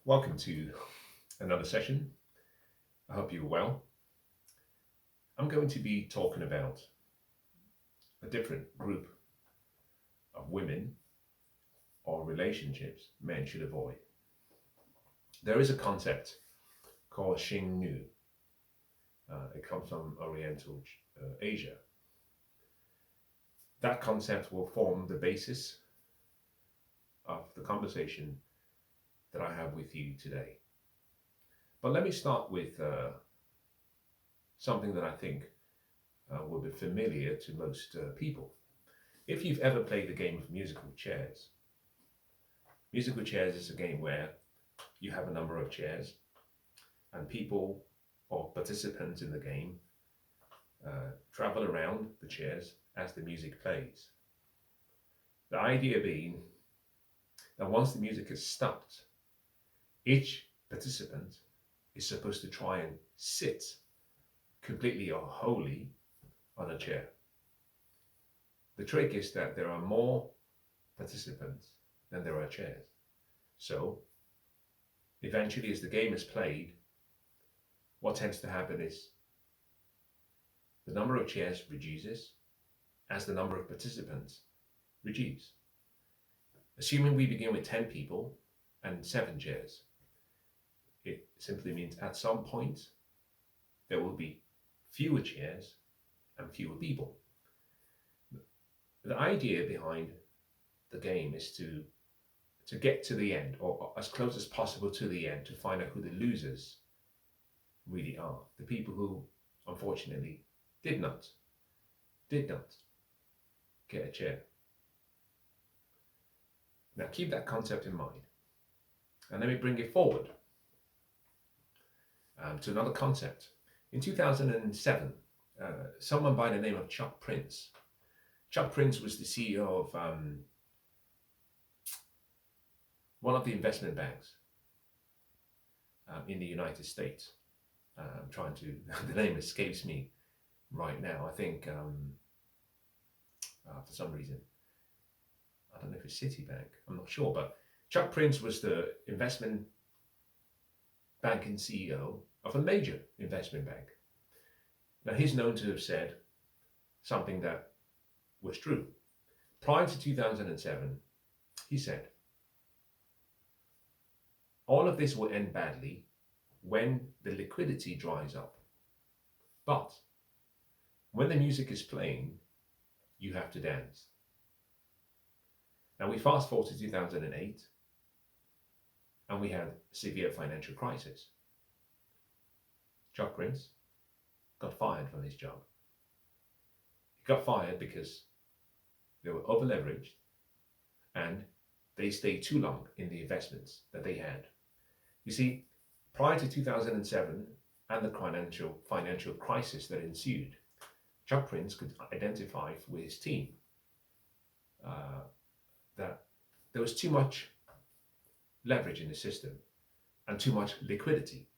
Welcome to another session. I hope you're well. I'm going to be talking about a different group of women or relationships men should avoid. There is a concept called Sheng. It comes from Oriental Asia. That concept will form the basis of the conversation that I have with you today. But let me start with something that I think will be familiar to most people. If you've ever played the game of musical chairs is a game where you have a number of chairs and people or participants in the game travel around the chairs as the music plays. The idea being that once the music has stopped, each participant is supposed to try and sit completely or wholly on a chair. The trick is that there are more participants than there are chairs. So eventually, as the game is played, what tends to happen is the number of chairs reduces as the number of participants reduce. Assuming we begin with 10 people and 7 chairs, it simply means at some point there will be fewer chairs and fewer people. The idea behind the game is to get to the end, or as close as possible to the end, to find out who the losers really are. The people who, unfortunately, did not get a chair. Now keep that concept in mind. And let me bring it forward to another concept. In 2007, someone by the name of Chuck Prince was the CEO of one of the investment banks in the United States. I'm trying to, the name escapes me right now. I think for some reason, I don't know if it's Citibank, I'm not sure, but Chuck Prince was the investment banking CEO of a major investment bank. Now he's known to have said something that was true. Prior to 2007, he said, all of this will end badly when the liquidity dries up. But when the music is playing, you have to dance. Now we fast forward to 2008 and we had a severe financial crisis. Chuck Prince got fired from his job. He got fired because they were over leveraged and they stayed too long in the investments that they had. You see, prior to 2007 and the financial crisis that ensued, Chuck Prince could identify with his team that there was too much leverage in the system and too much liquidity.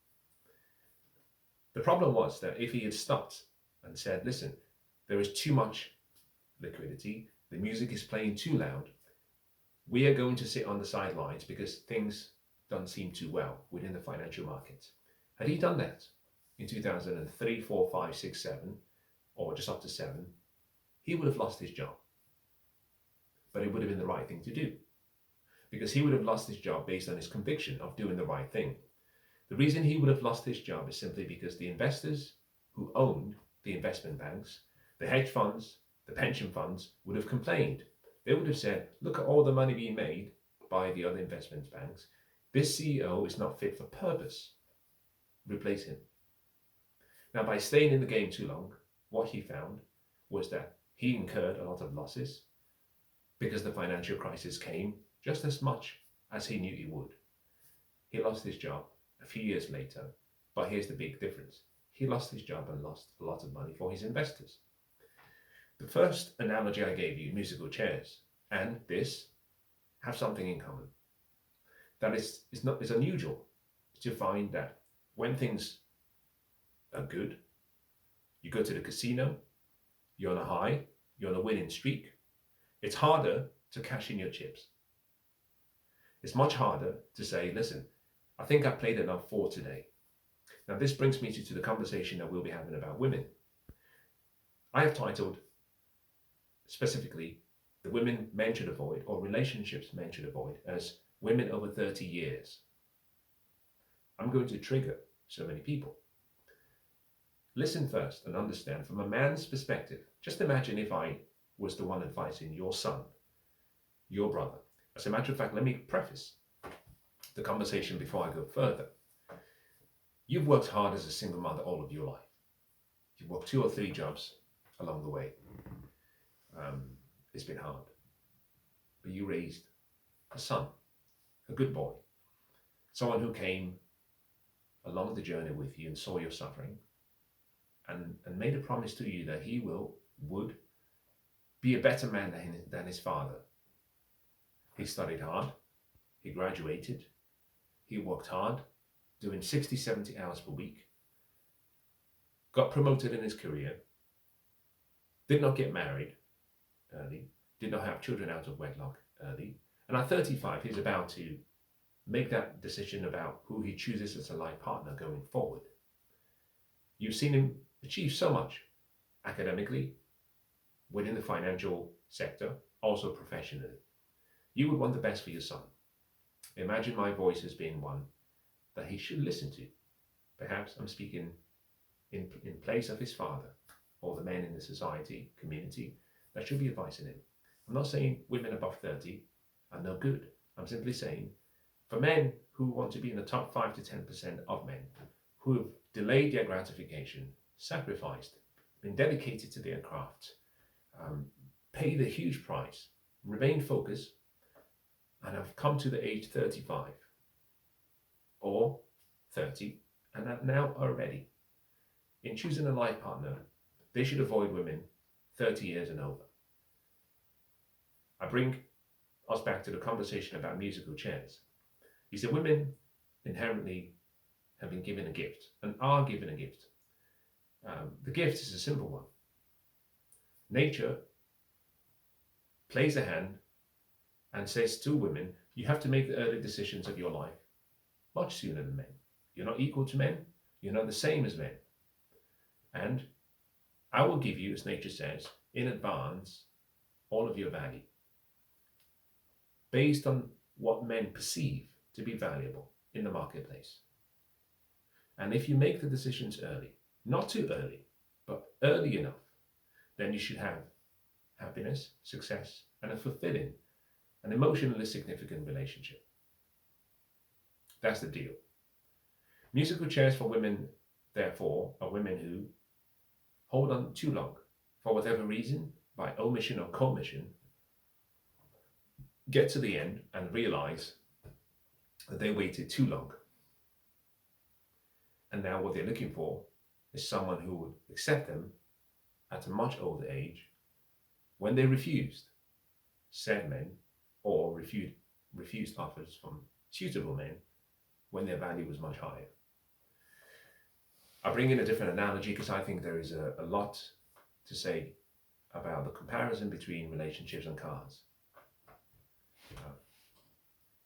The problem was that if he had stopped and said, listen, there is too much liquidity, the music is playing too loud, we are going to sit on the sidelines because things don't seem too well within the financial markets. Had he done that in 2003, 4, 5, 6, 7, or just up to 7, he would have lost his job. But it would have been the right thing to do, because he would have lost his job based on his conviction of doing the right thing. The reason he would have lost his job is simply because the investors who owned the investment banks, the hedge funds, the pension funds would have complained. They would have said, look at all the money being made by the other investment banks. This CEO is not fit for purpose. Replace him. Now, by staying in the game too long, what he found was that he incurred a lot of losses because the financial crisis came just as much as he knew he would. He lost his job a few years later, but here's the big difference. He lost his job and lost a lot of money for his investors. The first analogy I gave you, musical chairs, and this have something in common. That is unusual to find that when things are good, you go to the casino, you're on a high, you're on a winning streak. It's harder to cash in your chips. It's much harder to say, listen, I think I've played enough for today. Now, this brings me to the conversation that we'll be having about women. I have titled specifically the women men should avoid, or relationships men should avoid, as women over 30 years. I'm going to trigger so many people. Listen first and understand from a man's perspective. Just imagine if I was the one advising your son, your brother. As a matter of fact, let me preface the conversation before I go further. You've worked hard as a single mother all of your life. You've worked 2 or 3 jobs along the way. It's been hard. But you raised a son, a good boy, someone who came along the journey with you and saw your suffering and made a promise to you that he would be a better man than his father. He studied hard. He graduated. He worked hard, doing 60, 70 hours per week. Got promoted in his career. Did not get married early. Did not have children out of wedlock early. And at 35, he's about to make that decision about who he chooses as a life partner going forward. You've seen him achieve so much academically, within the financial sector, also professionally. You would want the best for your son. Imagine my voice as being one that he should listen to. Perhaps I'm speaking in place of his father or the men in the society, community that should be advising him. I'm not saying women above 30 are no good. I'm simply saying for men who want to be in the top 5 to 10% of men who have delayed their gratification, sacrificed, been dedicated to their craft, paid a huge price, remained focused, and have come to the age 35 or 30 and are now are ready. In choosing a life partner, they should avoid women 30 years and over. I bring us back to the conversation about musical chairs. He said women inherently have been given a gift and are given a gift. The gift is a simple one. Nature plays a hand and says to women, you have to make the early decisions of your life much sooner than men. You're not equal to men. You're not the same as men. And I will give you, as nature says, in advance, all of your value, based on what men perceive to be valuable in the marketplace. And if you make the decisions early, not too early, but early enough, then you should have happiness, success, and a fulfilling and emotionally significant relationship. That's the deal. Musical chairs for women, therefore, are women who hold on too long, for whatever reason, by omission or commission, get to the end and realize that they waited too long. And now what they're looking for is someone who would accept them at a much older age when they refused said men or refused offers from suitable men when their value was much higher. I bring in a different analogy because I think there is a lot to say about the comparison between relationships and cars.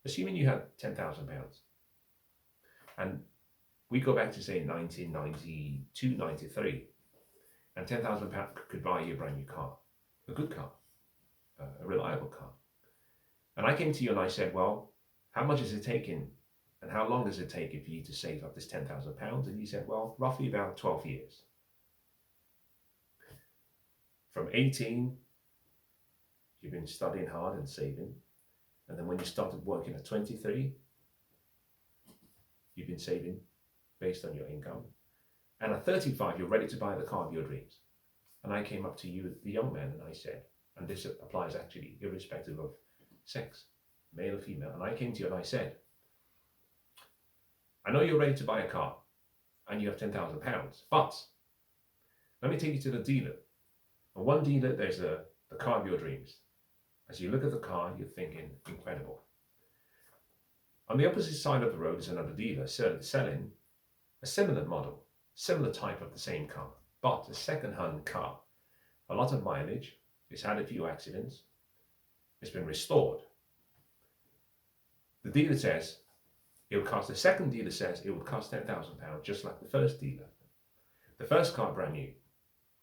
Assuming you had £10,000 and we go back to say 1992, 93, and £10,000 could buy you a brand new car, a good car, a reliable car. And I came to you and I said, well, how much is it taking and how long does it take for you to save up this £10,000? And you said, well, roughly about 12 years. From 18, you've been studying hard and saving. And then when you started working at 23, you've been saving based on your income. And at 35, you're ready to buy the car of your dreams. And I came up to you, the young man, and I said, and this applies actually irrespective of sex, male or female. And I came to you and I said, I know you're ready to buy a car and you have £10,000, but let me take you to the dealer. And one dealer, there's the car of your dreams. As you look at the car, you're thinking, incredible. On the opposite side of the road is another dealer selling a similar model, similar type of the same car, but a second-hand car. A lot of mileage, it's had a few accidents, it's been restored. The dealer says, It would cost, the second dealer says it would cost £10,000, just like the first dealer. The first car brand new,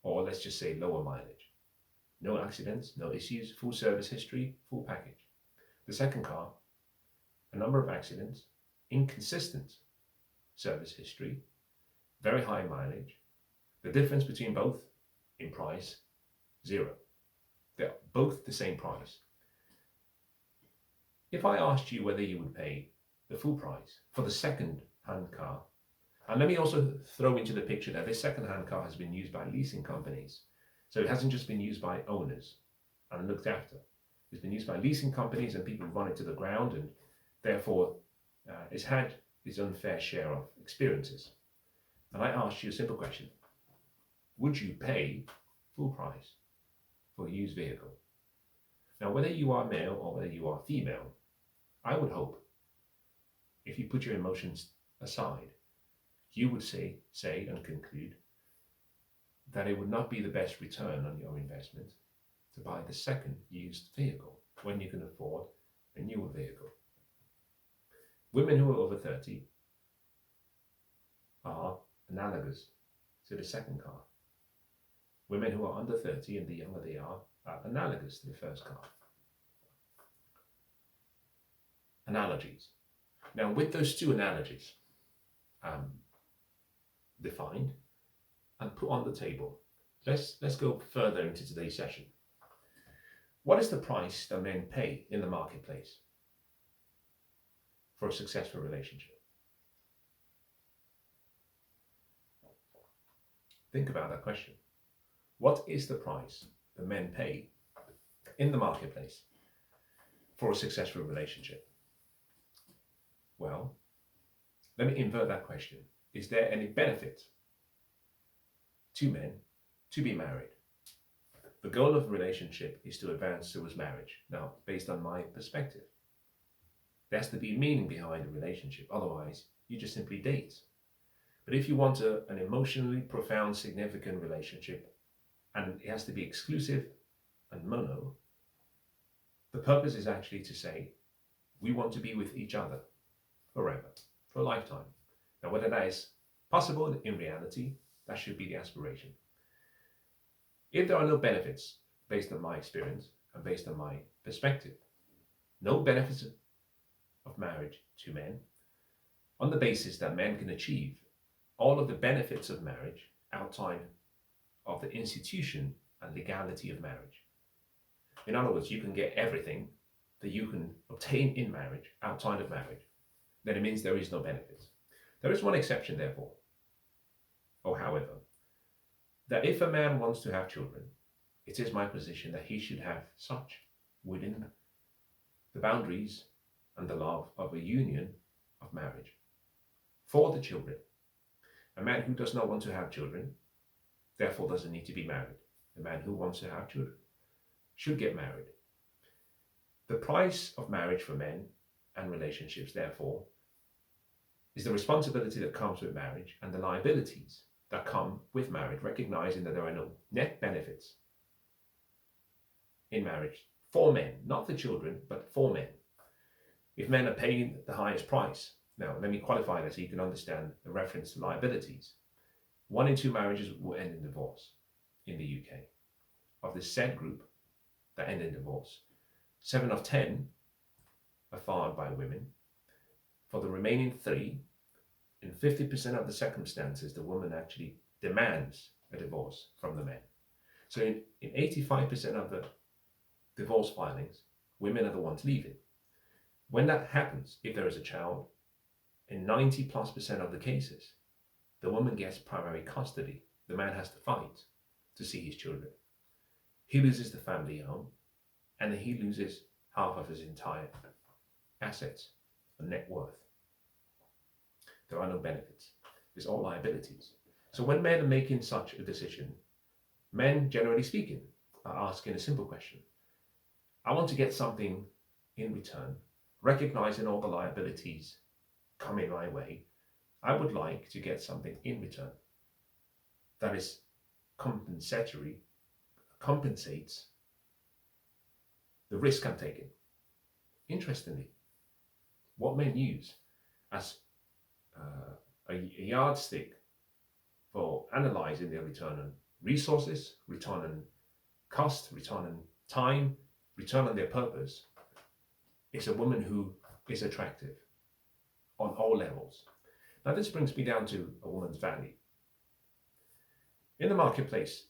or let's just say lower mileage. No accidents, no issues, full service history, full package. The second car, a number of accidents, inconsistent service history, very high mileage. The difference between both in price, zero. They're both the same price. If I asked you whether you would pay the full price for the second-hand car, and let me also throw into the picture that this second-hand car has been used by leasing companies. So it hasn't just been used by owners and looked after. It's been used by leasing companies and people run it to the ground, and therefore it's had its unfair share of experiences. And I asked you a simple question. Would you pay full price for a used vehicle? Now, whether you are male or whether you are female, I would hope, if you put your emotions aside, you would say and conclude that it would not be the best return on your investment to buy the second used vehicle when you can afford a newer vehicle. Women who are over 30 are analogous to the second car. Women who are under 30, and the younger they are analogous to the first car. Analogies. Now, with those two analogies defined and put on the table, let's go further into today's session. What is the price that men pay in the marketplace for a successful relationship? Think about that question. What is the price that men pay in the marketplace for a successful relationship? Well, let me invert that question. Is there any benefit to men to be married? The goal of a relationship is to advance towards marriage. Now, based on my perspective, there has to be meaning behind a relationship. Otherwise, you just simply date. But if you want an emotionally profound, significant relationship, and it has to be exclusive and mono, the purpose is actually to say, we want to be with each other forever, for a lifetime. Now, whether that is possible in reality, that should be the aspiration. If there are no benefits, based on my experience and based on my perspective, no benefits of marriage to men, on the basis that men can achieve all of the benefits of marriage outside of the institution and legality of marriage. In other words, you can get everything that you can obtain in marriage outside of marriage, then it means there is no benefit. There is one exception, therefore, or however, that if a man wants to have children, it is my position that he should have such within the boundaries and the love of a union of marriage for the children. A man who does not want to have children, therefore doesn't need to be married. A man who wants to have children should get married. The price of marriage for men and relationships, therefore, is the responsibility that comes with marriage and the liabilities that come with marriage, recognizing that there are no net benefits in marriage for men, not for children, but for men. If men are paying the highest price, now let me qualify that so you can understand the reference to liabilities. 1 in 2 marriages will end in divorce in the UK. Of the said group that end in divorce, 7 of 10 are fathered by women. For the remaining 3, in 50% of the circumstances, the woman actually demands a divorce from the man. So in 85% of the divorce filings, women are the ones leaving. When that happens, if there is a child, in 90+% of the cases, the woman gets primary custody. The man has to fight to see his children. He loses the family home, and he loses half of his entire assets and net worth. There are no benefits. There's all liabilities. So when men are making such a decision, men, generally speaking, are asking a simple question. I want to get something in return, recognizing all the liabilities coming my way. I would like to get something in return that is compensatory, compensates the risk I'm taking. Interestingly, what men use as a yardstick for analyzing their return on resources, return on cost, return on time, return on their purpose, is a woman who is attractive on all levels. Now, this brings me down to a woman's value. In the marketplace,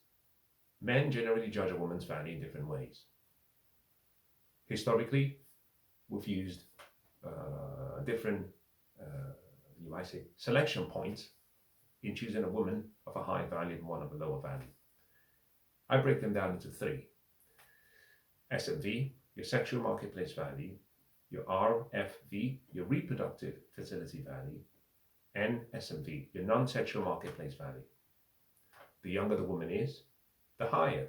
men generally judge a woman's value in different ways. Historically, we've used different, you might say, selection points in choosing a woman of a high value and one of a lower value. I break them down into three. SMV, your sexual marketplace value, your RFV, your reproductive fertility value, and SMV, your non-sexual marketplace value. The younger the woman is, the higher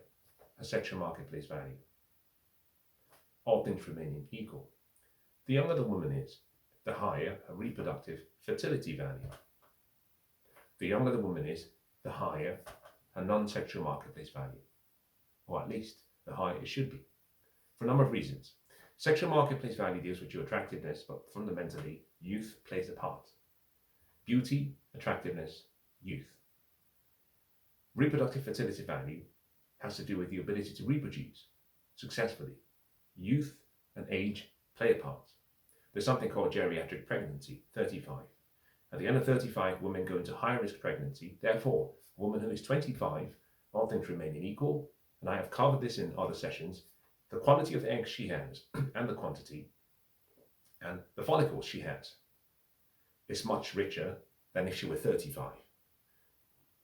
her sexual marketplace value. All things remaining equal. The younger the woman is, the higher her reproductive fertility value. The younger the woman is, the higher her non-sexual marketplace value. Or at least, the higher it should be. For a number of reasons. Sexual marketplace value deals with your attractiveness, but fundamentally, youth plays a part. Beauty, attractiveness, youth. Reproductive fertility value has to do with the ability to reproduce successfully. Youth and age play a part. There's something called geriatric pregnancy, 35. At the end of 35, women go into high-risk pregnancy. Therefore, a woman who is 25, all things remaining equal, and I have covered this in other sessions, the quality of eggs she has and the quantity and the follicles she has is much richer than if she were 35.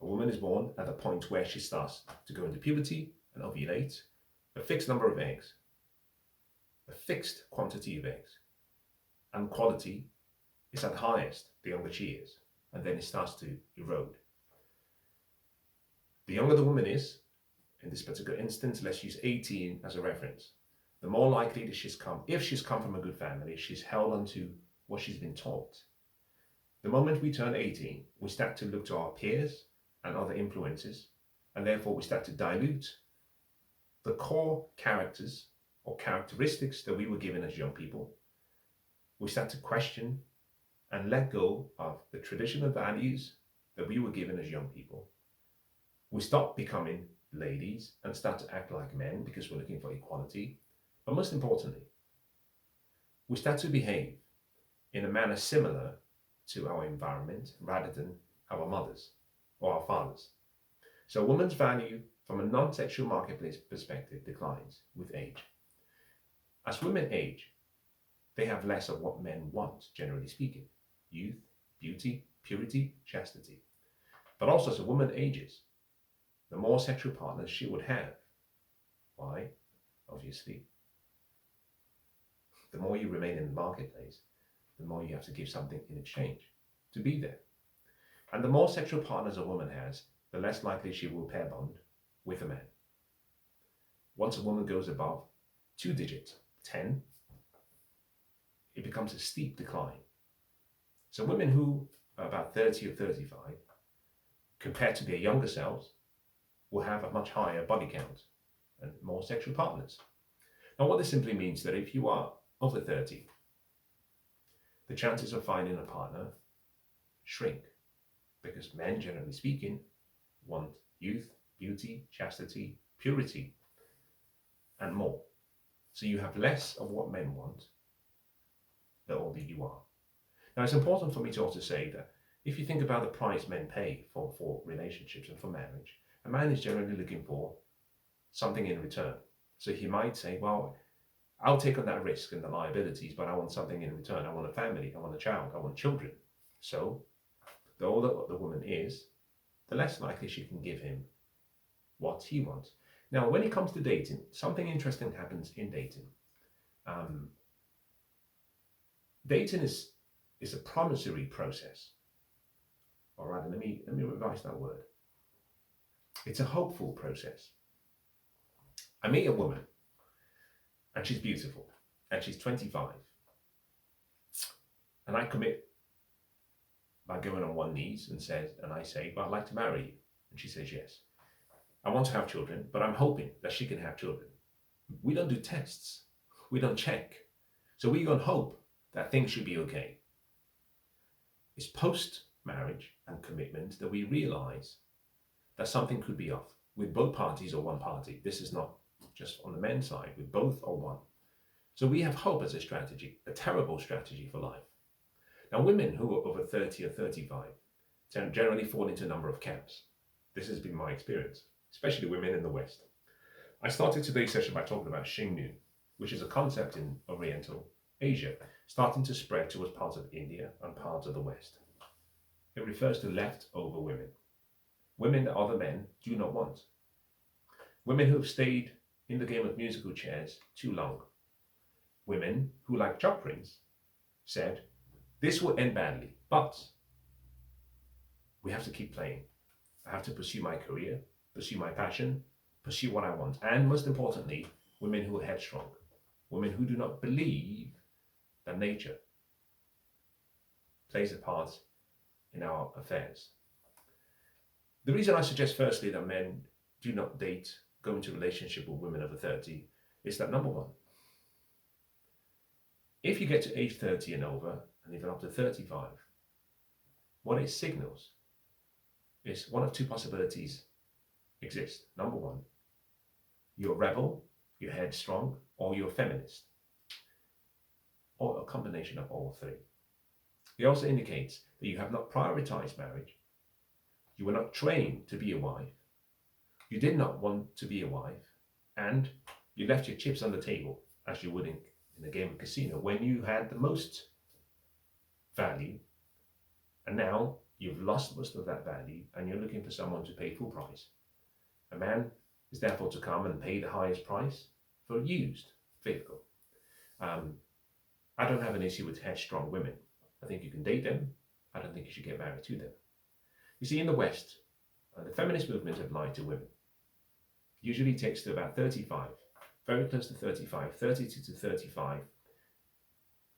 A woman is born at the point where she starts to go into puberty and ovulate, a fixed number of eggs, a fixed quantity of eggs, and quality is at highest the younger she is, and then it starts to erode. The younger the woman is, in this particular instance, let's use 18 as a reference, the more likely that if she's come from a good family, she's held onto what she's been taught. The moment we turn 18, we start to look to our peers and other influences, and therefore we start to dilute the core characters or characteristics that we were given as young people. We start to question and let go of the traditional values that we were given as young people. We stop becoming ladies and start to act like men because we're looking for equality. But most importantly, we start to behave in a manner similar to our environment rather than our mothers or our fathers. So a woman's value from a non-sexual marketplace perspective declines with age. As women age, they have less of what men want, generally speaking. Youth, beauty, purity, chastity. But also as a woman ages, the more sexual partners she would have. Why? Obviously, the more you remain in the marketplace, the more you have to give something in exchange to be there. And the more sexual partners a woman has, the less likely she will pair bond with a man. Once a woman goes above 2 digits, 10, it becomes a steep decline. So women who are about 30 or 35, compared to their younger selves, will have a much higher body count and more sexual partners. Now, what this simply means that if you are over 30, the chances of finding a partner shrink because men, generally speaking, want youth, beauty, chastity, purity, and more. So you have less of what men want the older you are. Now, it's important for me to also say that if you think about the price men pay for relationships and for marriage, a man is generally looking for something in return. So he might say, well, I'll take on that risk and the liabilities, but I want something in return. I want a family, I want a child, I want children. So the older the woman is, the less likely she can give him what he wants. Now, when it comes to dating, something interesting happens in dating. Dating is a promissory process. All right, let me revise that word. It's a hopeful process. I meet a woman, and she's beautiful, and she's 25. And I commit by going on one knee and I say, well, I'd like to marry you. And she says yes. I want to have children, but I'm hoping that she can have children. We don't do tests. We don't check. So we don't hope that things should be okay. It's post-marriage and commitment that we realize that something could be off with both parties or one party. This is not just on the men's side, with both or one. So we have hope as a strategy, a terrible strategy for life. Now, women who are over 30 or 35 generally fall into a number of camps. This has been my experience, especially women in the West. I started today's session by talking about Sheng, which is a concept in Oriental Asia, starting to spread towards parts of India and parts of the West. It refers to leftover women, women that other men do not want, women who have stayed in the game of musical chairs too long, women who, like Chuck Prince, said, this will end badly, but we have to keep playing. I have to pursue my career, pursue my passion, pursue what I want. And most importantly, women who are headstrong, women who do not believe that nature plays a part in our affairs. The reason I suggest firstly that men do not go into a relationship with women over 30 is that, number one, if you get to age 30 and over, and even up to 35, what it signals is one of two possibilities exist. Number one, you're a rebel, you're headstrong, or you're a feminist, or a combination of all three. It also indicates that you have not prioritized marriage, you were not trained to be a wife, you did not want to be a wife, and you left your chips on the table, as you would in a game of casino, when you had the most value, and now you've lost most of that value, and you're looking for someone to pay full price. A man is therefore to come and pay the highest price for a used vehicle. I don't have an issue with headstrong women. I think you can date them. I don't think you should get married to them. You see, in the West, the feminist movement have lied to women. Usually takes to about 35, very close to 35, 32 to 35,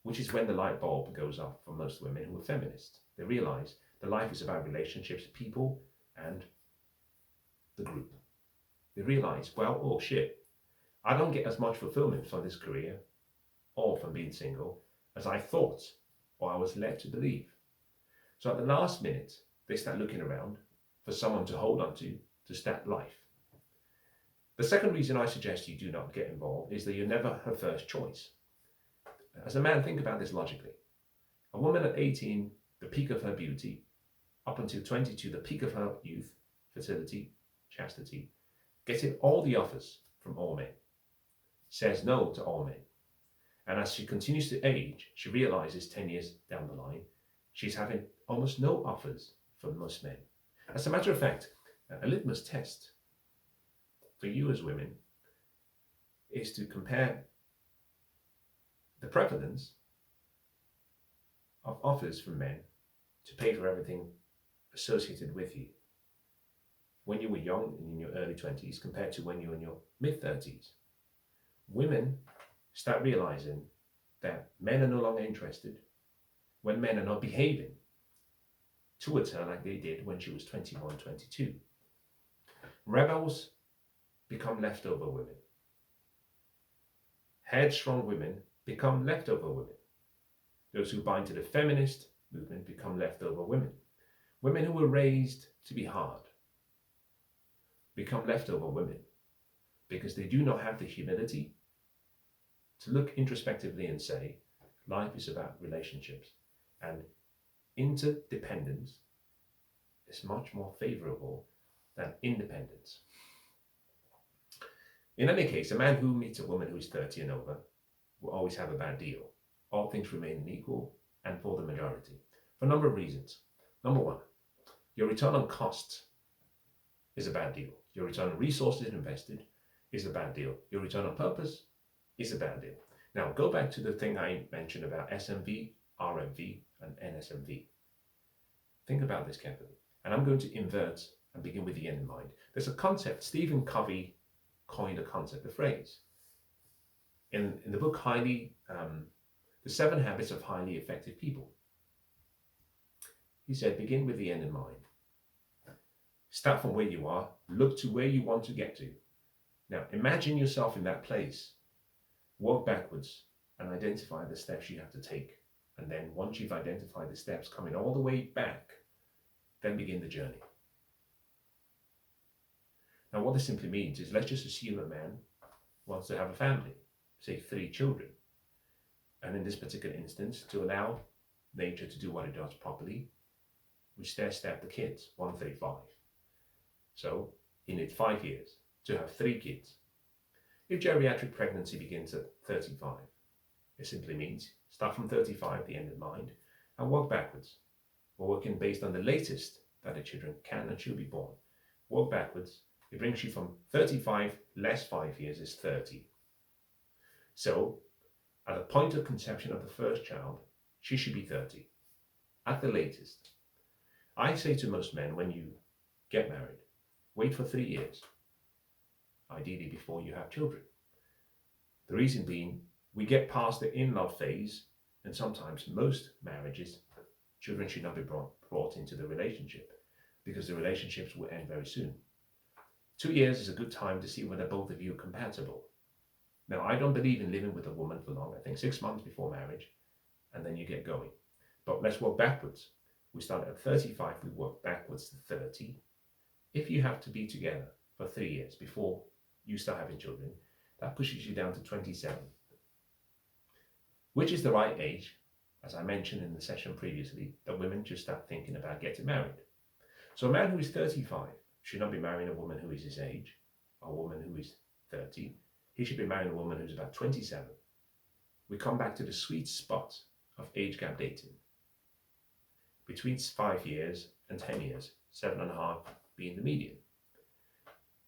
which is when the light bulb goes off for most women who are feminists. They realize that life is about relationships, people, and the group. They realize, well, oh shit, I don't get as much fulfillment from this career or from being single as I thought or I was led to believe. So at the last minute, they start looking around for someone to hold on to start life. The second reason I suggest you do not get involved is that you're never her first choice. As a man, think about this logically. A woman at 18, the peak of her beauty, up until 22, the peak of her youth, fertility, chastity, getting all the offers from all men, says no to all men. And as she continues to age, she realizes 10 years down the line, she's having almost no offers from most men. As a matter of fact, a litmus test for you as women is to compare the prevalence of offers from men to pay for everything associated with you when you were young and in your early 20s compared to when you were in your mid 30s. Women start realizing that men are no longer interested when men are not behaving towards her like they did when she was 21, 22. Rebels become leftover women. Headstrong women become leftover women. Those who bind to the feminist movement become leftover women. Women who were raised to be hard become leftover women because they do not have the humility to look introspectively and say, life is about relationships and interdependence is much more favorable than independence. In any case, a man who meets a woman who is 30 and over will always have a bad deal. All things remain equal and for the majority, for a number of reasons. Number one, your return on cost is a bad deal. Your return on resources invested is a bad deal. Your return on purpose is a bad deal. Now, go back to the thing I mentioned about SMV, RMV, and NSMV. Think about this carefully. And I'm going to invert and begin with the end in mind. There's a concept, Stephen Covey coined a concept, a phrase. In the book, The 7 Habits of Highly Effective People. He said, begin with the end in mind. Start from where you are, look to where you want to get to. Now, imagine yourself in that place. Walk backwards and identify the steps you have to take And then once you've identified the steps coming all the way back, then begin the journey. Now, what this simply means is, let's just assume a man wants to have a family, say 3 children. And in this particular instance, to allow nature to do what it does properly, we stair-step the kids, 135. So he needs 5 years to have 3 kids. If geriatric pregnancy begins at 35, it simply means start from 35, the end in mind, and work backwards. We're working based on the latest that the children can and should be born. Work backwards. It brings you from 35 less 5 years is 30. So at the point of conception of the first child, she should be 30 at the latest. I say to most men, when you get married, wait for 3 years, ideally before you have children. The reason being, we get past the in-love phase, and sometimes most marriages, children should not be brought into the relationship, because the relationships will end very soon. 2 years is a good time to see whether both of you are compatible. Now, I don't believe in living with a woman for long. I think 6 months before marriage, and then you get going. But let's work backwards. We start at 35, we work backwards to 30. If you have to be together for 3 years before you start having children, that pushes you down to 27, which is the right age, as I mentioned in the session previously, that women should start thinking about getting married. So a man who is 35 should not be marrying a woman who is his age, or a woman who is 30. He should be marrying a woman who's about 27. We come back to the sweet spot of age gap dating. Between 5 years and 10 years, 7.5 being the median.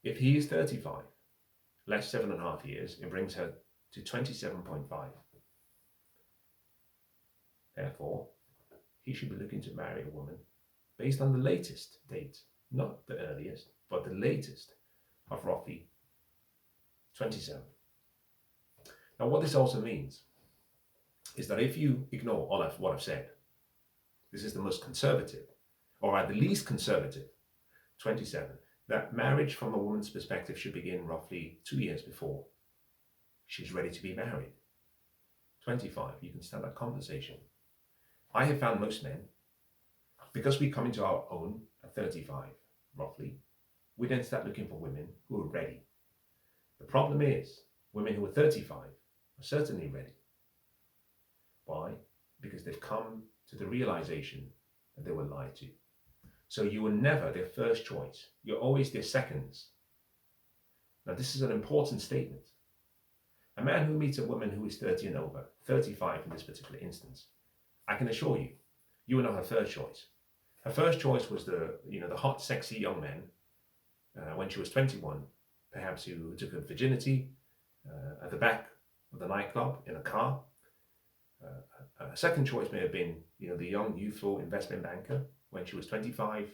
If he is 35, less 7.5 years, it brings her to 27.5. Therefore, he should be looking to marry a woman based on the latest date, not the earliest, but the latest of roughly 27. Now, what this also means is that if you ignore all of what I've said, this is the most conservative, or at the least conservative, 27, that marriage from a woman's perspective should begin roughly 2 years before she's ready to be married. 25, you can start that conversation. I have found most men, because we come into our own at 35, roughly, we then start looking for women who are ready. The problem is, women who are 35 are certainly ready. Why? Because they've come to the realization that they were lied to. So you were never their first choice. You're always their seconds. Now, this is an important statement. A man who meets a woman who is 30 and over, 35 in this particular instance, I can assure you, you were not her first choice. Her first choice was the hot, sexy young man when she was 21, perhaps who took her virginity at the back of the nightclub in a car. A second choice may have been, the young, youthful investment banker when she was 25,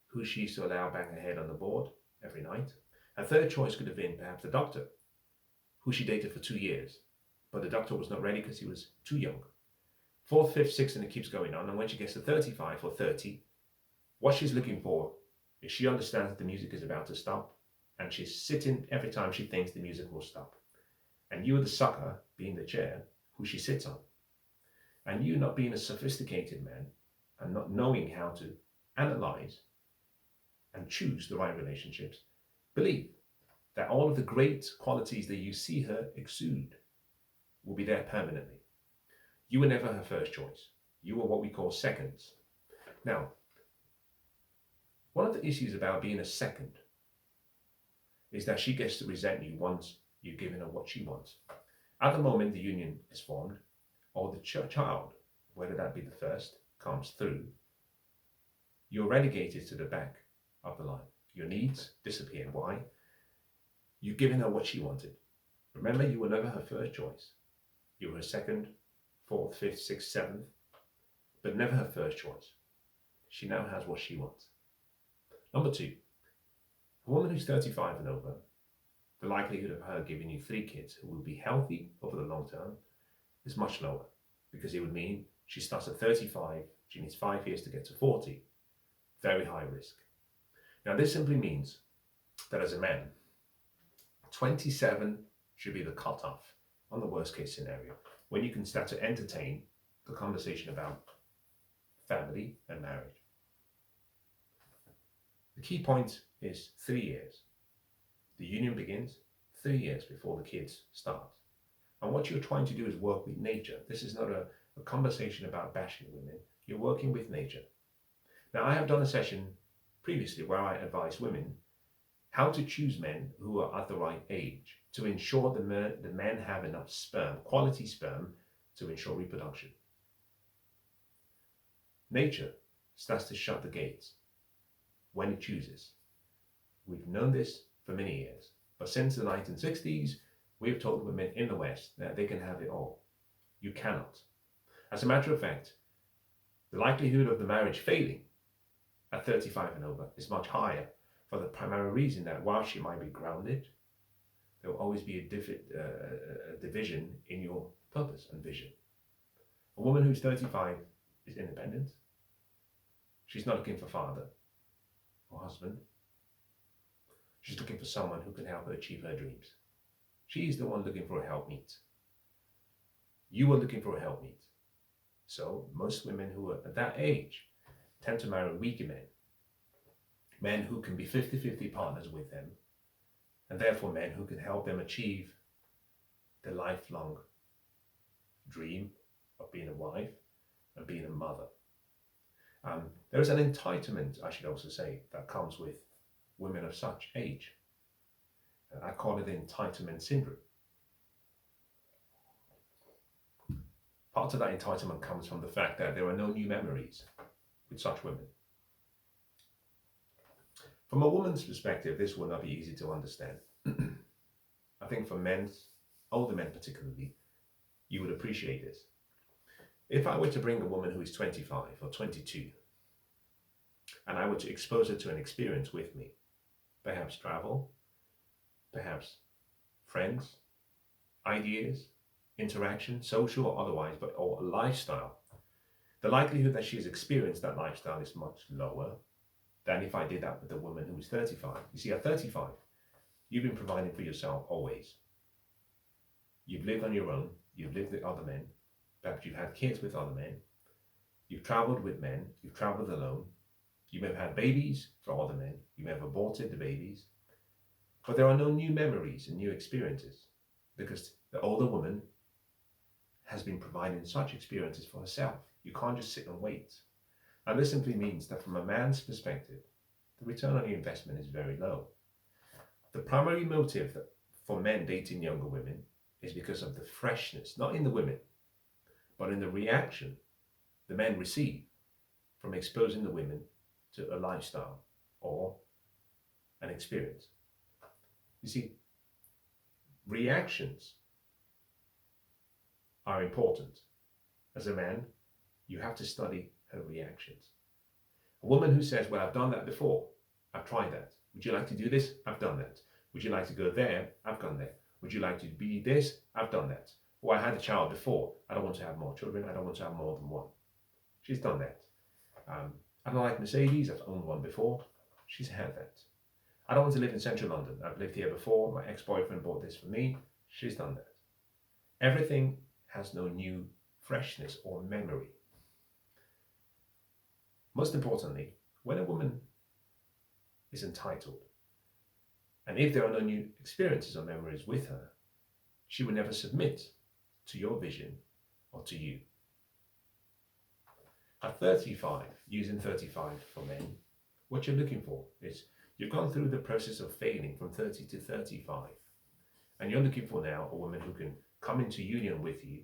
who she used to allow bang her head on the board every night. A third choice could have been perhaps the doctor, who she dated for 2 years, but the doctor was not ready because he was too young. 4th, 5th, 6th, and it keeps going on. And when she gets to 35 or 30, what she's looking for is she understands that the music is about to stop, and she's sitting every time she thinks the music will stop. And you are the sucker, being the chair, who she sits on. And you, not being a sophisticated man and not knowing how to analyze and choose the right relationships, believe that all of the great qualities that you see her exude will be there permanently. You were never her first choice. You were what we call seconds. Now, one of the issues about being a second is that she gets to resent you once you've given her what she wants. At the moment the union is formed, or the child, whether that be the first, comes through, you're relegated to the back of the line. Your needs disappear. Why? You've given her what she wanted. Remember, you were never her first choice. You were her second, 4th, 5th, 6th, 7th, but never her first choice. She now has what she wants. Number 2, a woman who's 35 and over, the likelihood of her giving you 3 kids who will be healthy over the long term is much lower, because it would mean she starts at 35, she needs 5 years to get to 40. Very high risk. Now, this simply means that as a man, 27 should be the cutoff on the worst case scenario. when you can start to entertain the conversation about family and marriage. The key point is 3 years. The union begins 3 years before the kids start. And what you're trying to do is work with nature. This is not a conversation about bashing women. You're working with nature. Now, I have done a session previously where I advise women how to choose men who are at the right age to ensure the men have enough sperm, quality sperm, to ensure reproduction. Nature starts to shut the gates when it chooses. We've known this for many years, but since the 1960s, we've told women in the West that they can have it all. You cannot. As a matter of fact, the likelihood of the marriage failing at 35 and over is much higher, for the primary reason that while she might be grounded, there will always be a division in your purpose and vision. A woman who's 35 is independent. She's not looking for father or husband. She's looking for someone who can help her achieve her dreams. She's the one looking for a helpmeet. You are looking for a helpmeet. So most women who are at that age tend to marry weaker men who can be 50-50 partners with them, and therefore men who can help them achieve the lifelong dream of being a wife and being a mother. There is an entitlement, I should also say, that comes with women of such age. And I call it the entitlement syndrome. Part of that entitlement comes from the fact that there are no new memories with such women. From a woman's perspective, this will not be easy to understand. I think for men, older men particularly, you would appreciate this. If I were to bring a woman who is 25 or 22, and I were to expose her to an experience with me, perhaps travel, perhaps friends, ideas, interaction, social or otherwise, or a lifestyle, the likelihood that she's experienced that lifestyle is much lower than if I did that with a woman who was 35. You see, at 35, you've been providing for yourself always. You've lived on your own, you've lived with other men, perhaps you've had kids with other men, you've traveled with men, you've traveled alone, you may have had babies for other men, you may have aborted the babies, but there are no new memories and new experiences because the older woman has been providing such experiences for herself. You can't just sit and wait. And this simply means that from a man's perspective, the return on your investment is very low. The primary motive for men dating younger women is because of the freshness, not in the women, but in the reaction the men receive from exposing the women to a lifestyle or an experience. You see, reactions are important. As a man, you have to study her reactions. A woman who says, well, I've done that before, I've tried that. Would you like to do this? I've done that. Would you like to go there? I've gone there. Would you like to be this? I've done that. Or I had a child before, I don't want to have more children, I don't want to have more than one. She's done that. I don't like Mercedes, I've owned one before, she's had that. I don't want to live in central London, I've lived here before, my ex-boyfriend bought this for me, she's done that. Everything has no new freshness or memory. Most importantly, when a woman is entitled, and if there are no new experiences or memories with her, she will never submit to your vision or to you. At 35, using 35 for men, what you're looking for is you've gone through the process of failing from 30 to 35, and you're looking for now a woman who can come into union with you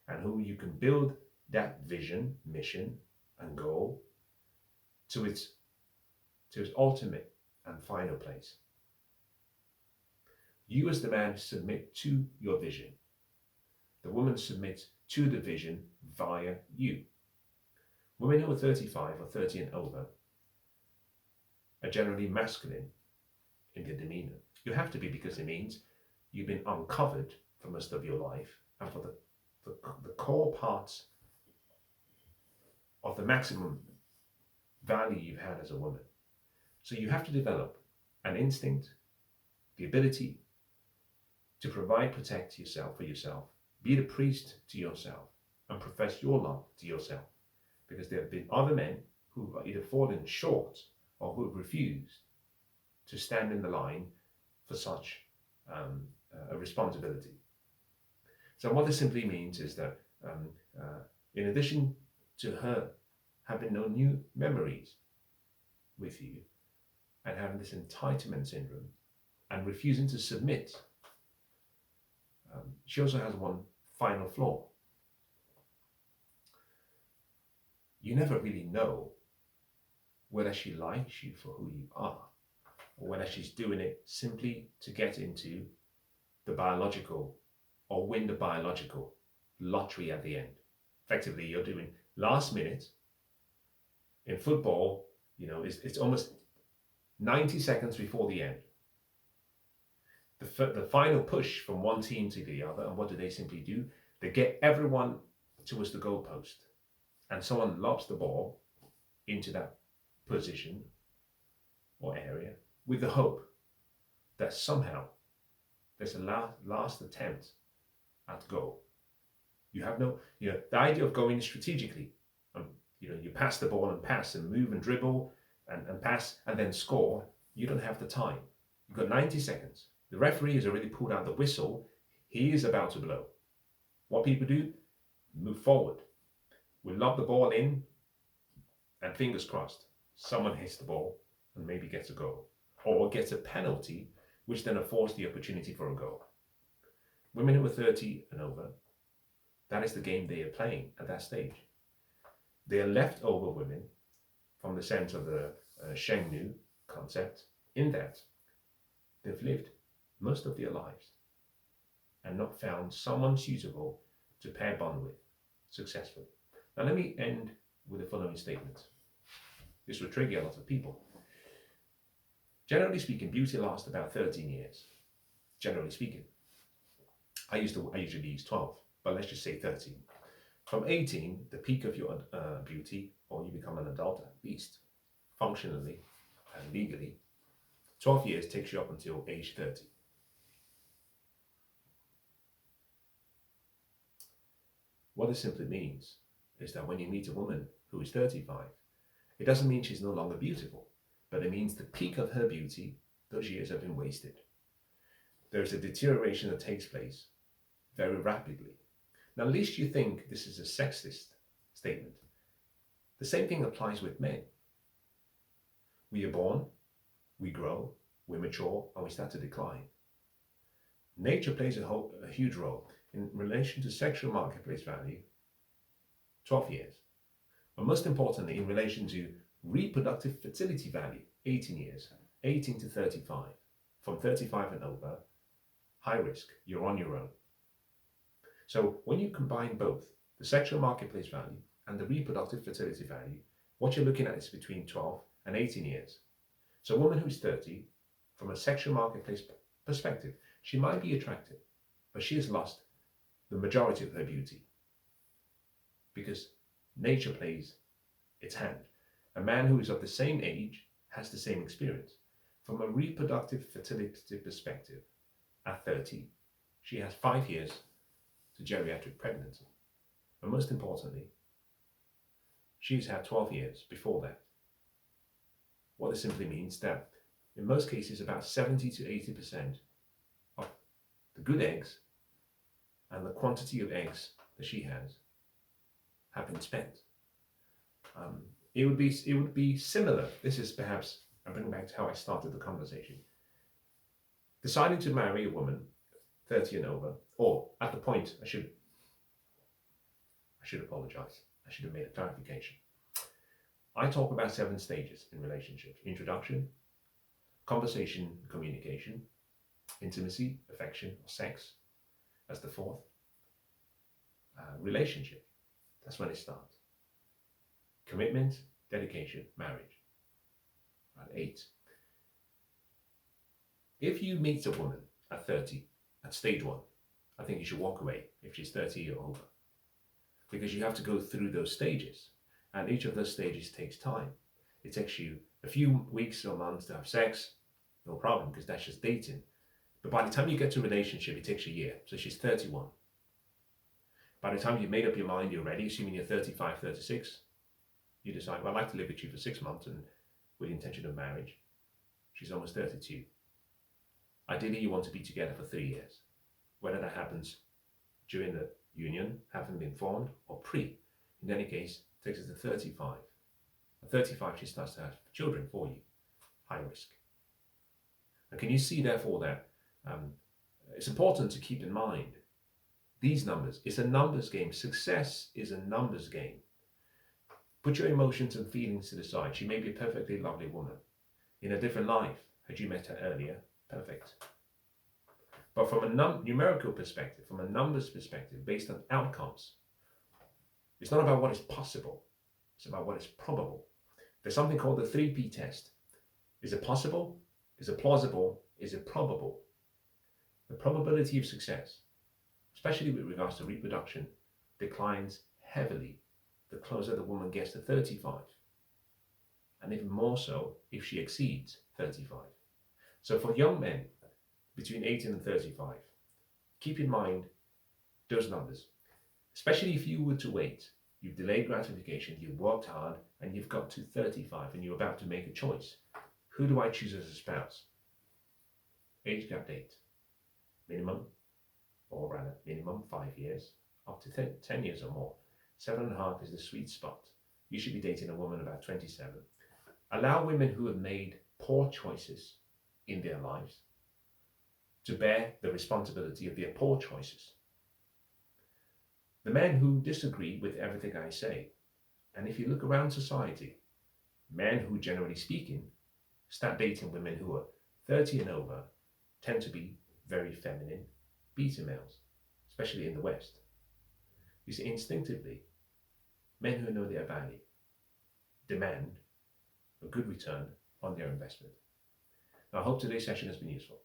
and who you can build that vision, mission, and goal to its ultimate and final place. You as the man submit to your vision. The woman submits to the vision via you. Women who are 35 or 30 and over are generally masculine in their demeanor. You have to be, because it means you've been uncovered for most of your life and for the core parts of the maximum value you've had as a woman. So you have to develop an instinct, the ability to provide, protect yourself for yourself, Be the priest to yourself and profess your love to yourself, because there have been other men who have either fallen short or who have refused to stand in the line for such a responsibility. So what this simply means is that in addition to her having no new memories with you and having this entitlement syndrome and refusing to submit, she also has one final flaw. You never really know whether she likes you for who you are, or whether she's doing it simply to get into the biological or win the biological lottery at the end. Effectively, you're doing last minute. In football, it's almost 90 seconds before the end. The final push from one team to the other, and what do they simply do? They get everyone towards the goalpost, and someone lobs the ball into that position or area with the hope that somehow there's a last attempt at goal. You have no, the idea of going strategically, you pass the ball and pass and move and dribble and pass and then score. You don't have the time. You've got 90 seconds. The referee has already pulled out the whistle. He is about to blow. What people do? Move forward. We lob the ball in, and fingers crossed, someone hits the ball and maybe gets a goal, or gets a penalty, which then affords the opportunity for a goal. Women who are 30 and over, that is the game they are playing at that stage. They are leftover women from the sense of the Sheng concept, in that they've lived most of their lives and not found someone suitable to pair bond with successfully. Now let me end with the following statement. This will trigger a lot of people. Generally speaking, beauty lasts about 13 years. Generally speaking. I usually use 12, but let's just say 13. From 18, the peak of your beauty, or you become an adult at least, functionally and legally, 12 years takes you up until age 30. What this simply means is that when you meet a woman who is 35, it doesn't mean she's no longer beautiful, but it means the peak of her beauty, those years have been wasted. There's a deterioration that takes place very rapidly. Now, at least you think this is a sexist statement. The same thing applies with men. We are born, we grow, we mature, and we start to decline. Nature plays a huge role in relation to sexual marketplace value, 12 years. But most importantly, in relation to reproductive fertility value, 18 years, 18 to 35. From 35 and over, high risk, you're on your own. So when you combine both the sexual marketplace value and the reproductive fertility value, what you're looking at is between 12 and 18 years. So a woman who's 30, from a sexual marketplace perspective, she might be attractive, but she has lost the majority of her beauty because nature plays its hand. A man who is of the same age has the same experience. From a reproductive fertility perspective, at 30, she has 5 years to geriatric pregnancy. But most importantly, she's had 12 years before that. What this simply means that in most cases, about 70 to 80% of the good eggs and the quantity of eggs that she has have been spent. It would be similar. This is perhaps, I bring back to how I started the conversation. Deciding to marry a woman 30 and over, or at the point, I should apologize. I should have made a clarification. I talk about 7 stages in relationships: introduction, conversation, communication, intimacy, affection, or sex. That's the 4th. Relationship. That's when it starts. Commitment, dedication, marriage. 8. If you meet a woman at 30, at stage 1, I think you should walk away if she's 30 or over. Because you have to go through those stages. And each of those stages takes time. It takes you a few weeks or months to have sex, no problem, because that's just dating. But by the time you get to a relationship, it takes a year. So she's 31. By the time you've made up your mind, you're ready, assuming you're 35, 36, you decide, well, I'd like to live with you for 6 months and with the intention of marriage. She's almost 32. Ideally, you want to be together for 3 years. Whether that happens during the union, having been formed, or pre. In any case, it takes us to 35. At 35, she starts to have children for you. High risk. And can you see, therefore, that it's important to keep in mind these numbers. It's a numbers game. Success is a numbers game. Put your emotions and feelings to the side. She may be a perfectly lovely woman. In a different life, had you met her earlier, perfect. But from a numerical perspective, from a numbers perspective, based on outcomes, it's not about what is possible. It's about what is probable. There's something called the 3P test. Is it possible? Is it plausible? Is it probable? The probability of success, especially with regards to reproduction, declines heavily the closer the woman gets to 35. And even more so if she exceeds 35. So for young men between 18 and 35, keep in mind those numbers. Especially if you were to wait, you've delayed gratification, you've worked hard, and you've got to 35 and you're about to make a choice. Who do I choose as a spouse? Age gap date. Minimum 5 years, up to 10 years or more. 7.5 is the sweet spot. You should be dating a woman about 27. Allow women who have made poor choices in their lives to bear the responsibility of their poor choices. The men who disagree with everything I say, and if you look around society, men who, generally speaking, start dating women who are 30 and over tend to be very feminine beta males, especially in the West. You see, instinctively, men who know their value demand a good return on their investment. Now, I hope today's session has been useful.